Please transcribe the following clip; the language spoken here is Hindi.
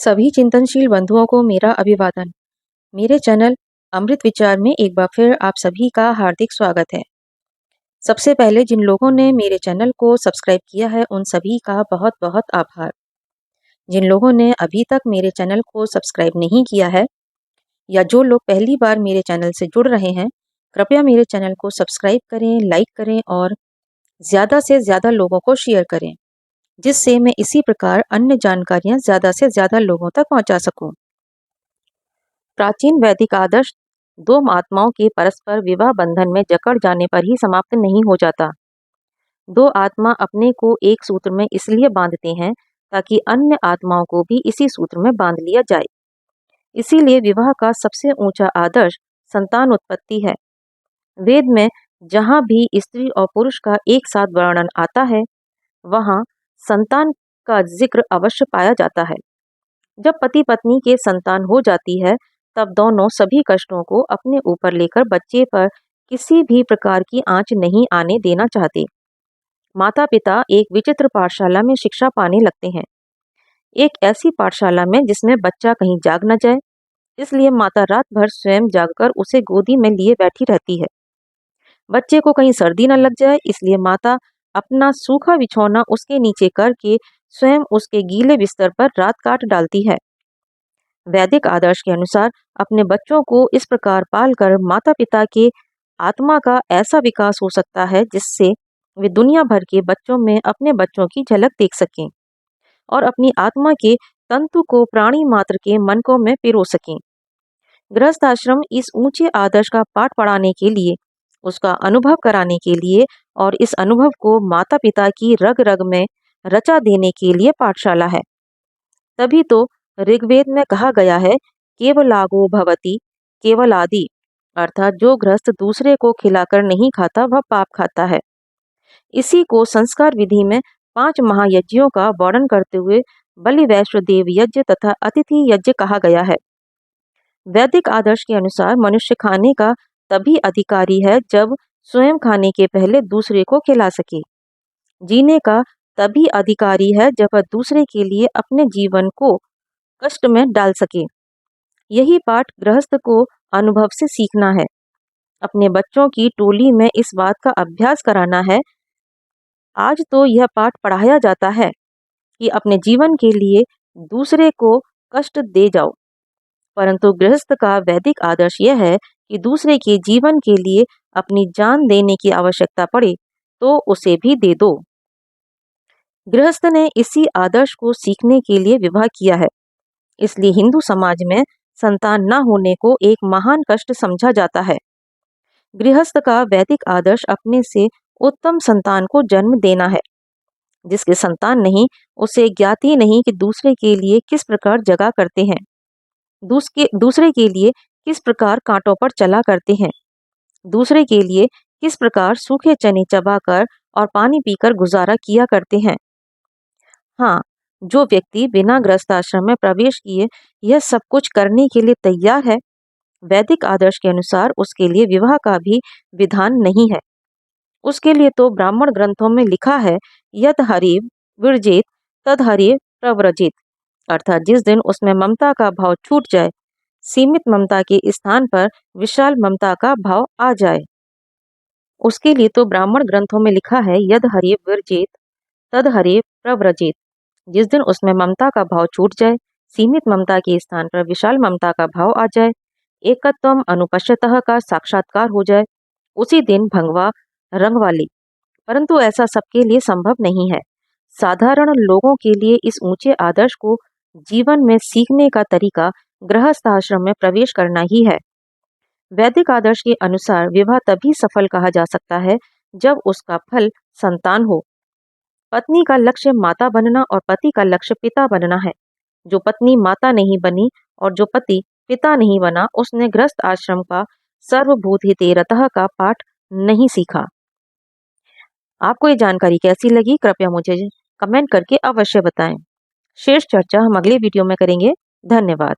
सभी चिंतनशील बंधुओं को मेरा अभिवादन। मेरे चैनल अमृत विचार में एक बार फिर आप सभी का हार्दिक स्वागत है। सबसे पहले जिन लोगों ने मेरे चैनल को सब्सक्राइब किया है उन सभी का बहुत बहुत आभार। जिन लोगों ने अभी तक मेरे चैनल को सब्सक्राइब नहीं किया है या जो लोग पहली बार मेरे चैनल से जुड़ रहे हैं, कृपया मेरे चैनल को सब्सक्राइब करें, लाइक करें और ज़्यादा से ज़्यादा लोगों को शेयर करें, जिससे मैं इसी प्रकार अन्य जानकारियाँ ज़्यादा से ज़्यादा लोगों तक पहुँचा सकूँ। प्राचीन वैदिक आदर्श दो आत्माओं के परस्पर विवाह बंधन में जकड़ जाने पर ही समाप्त नहीं हो जाता। दो आत्मा अपने को एक सूत्र में इसलिए बांधते हैं ताकि अन्य आत्माओं को भी इसी सूत्र में बांध लिया जाए। इसीलिए विवाह का सबसे ऊंचा आदर्श संतान उत्पत्ति है। वेद में जहाँ भी स्त्री और पुरुष का एक साथ वर्णन आता है, वहाँ संतान का जिक्र अवश्य पाया जाता है। जब पति पत्नी के संतान हो जाती है, तब दोनों सभी कष्टों को अपने ऊपर लेकर बच्चे पर किसी भी प्रकार की आंच नहीं आने देना चाहते। माता पिता एक विचित्र पाठशाला में शिक्षा पाने लगते हैं, एक ऐसी पाठशाला में जिसमें बच्चा कहीं जाग न जाए, इसलिए माता रात भर स्वयं जागकर उसे गोदी में लिए बैठी रहती है। बच्चे को कहीं सर्दी न लग जाए, इसलिए माता अपना सूखा बिछौना उसके नीचे करके स्वयं उसके गीले बिस्तर पर रात काट डालती है। वैदिक आदर्श के अनुसार अपने बच्चों को इस प्रकार पालकर माता पिता के आत्मा का ऐसा विकास हो सकता है जिससे वे दुनिया भर के बच्चों में अपने बच्चों की झलक देख सकें और अपनी आत्मा के तंतु को प्राणी मात्र के मनकों में पिरो सकें। गृहस्थ आश्रम इस ऊंचे आदर्श का पाठ पढ़ाने के लिए, उसका अनुभव कराने के लिए और इस अनुभव को माता पिता की रग रग में रचा देने के लिए पाठशाला है। तभी तो ऋग्वेद में कहा गया है, केवलागो भवति केवलादि, अर्थात जो गृहस्थ दूसरे को खिलाकर नहीं खाता वह पाप खाता है। इसी को संस्कार विधि में 5 महायज्ञों का वर्णन करते हुए बलि वैश्व देव यज्ञ तथा अतिथि यज्ञ कहा गया है। वैदिक आदर्श के अनुसार मनुष्य खाने का तभी अधिकारी है जब स्वयं खाने के पहले दूसरे को खिला सके। जीने का तभी अधिकारी है जब वह दूसरे के लिए अपने जीवन को कष्ट में डाल सके। यही पाठ गृहस्थ को अनुभव से सीखना है। अपने बच्चों की टोली में इस बात का अभ्यास कराना है। आज तो यह पाठ पढ़ाया जाता है कि अपने जीवन के लिए दूसरे को कष्ट दे जाओ, परंतु गृहस्थ का वैदिक आदर्श यह है कि दूसरे के जीवन के लिए अपनी जान देने की आवश्यकता पड़े तो उसे भी दे दो। गृहस्थ ने इसी आदर्श को सीखने के लिए विवाह किया है। इसलिए हिंदू समाज में संतान न होने को एक महान कष्ट समझा जाता है। गृहस्थ का वैदिक आदर्श अपने से उत्तम संतान को जन्म देना है। जिसके संतान नहीं, उसे ज्ञात ही नहीं कि दूसरे के लिए किस प्रकार जगा करते हैं, दूसरे के लिए किस प्रकार कांटों पर चला करते हैं, दूसरे के लिए किस प्रकार सूखे चने चबाकर और पानी पीकर गुजारा किया करते हैं। हाँ, जो व्यक्ति बिना गृहस्थाश्रम में प्रवेश किए यह सब कुछ करने के लिए तैयार है, वैदिक आदर्श के अनुसार उसके लिए विवाह का भी विधान नहीं है। उसके लिए तो ब्राह्मण ग्रंथों में लिखा है, यद हरिव विरजेत तद हरिव प्रव्रजित, अर्थात जिस दिन उसमें ममता का भाव छूट जाए, सीमित ममता के स्थान पर विशाल ममता का भाव आ जाए, उसके लिए तो ब्राह्मण ग्रंथों में लिखा है, यद हरिव विरजेत तद हरिव प्रव्रजित, जिस दिन उसमें ममता का भाव छूट जाए, सीमित ममता के स्थान पर विशाल ममता का भाव आ जाए, एकत्वम अनुपश्यतः का साक्षात्कार हो जाए, उसी दिन भंगवा रंग वाली। परंतु ऐसा सबके लिए संभव नहीं है। साधारण लोगों के लिए इस ऊंचे आदर्श को जीवन में सीखने का तरीका गृहस्थ आश्रम में प्रवेश करना ही है। वैदिक आदर्श के अनुसार विवाह तभी सफल कहा जा सकता है जब उसका फल संतान हो। पत्नी का लक्ष्य माता बनना और पति का लक्ष्य पिता बनना है। जो पत्नी माता नहीं बनी और जो पति पिता नहीं बना, उसने गृहस्थ आश्रम का सर्वभूत हिते रतः का पाठ नहीं सीखा। आपको ये जानकारी कैसी लगी, कृपया मुझे कमेंट करके अवश्य बताएं। शेष चर्चा हम अगले वीडियो में करेंगे। धन्यवाद।